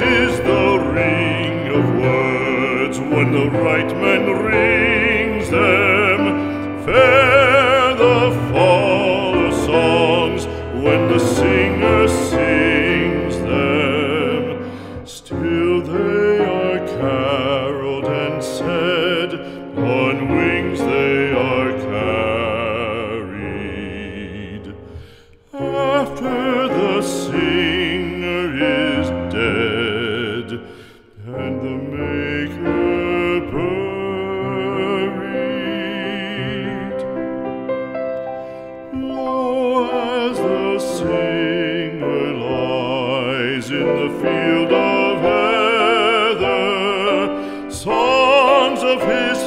is the ring of words when the right man rings them. Fair the fall of songs when the singer sings them. Still they are caroled and said, on wings they are carried. After the singer is dead and the maker buried, lo, as the singer lies in the field of heather, songs of his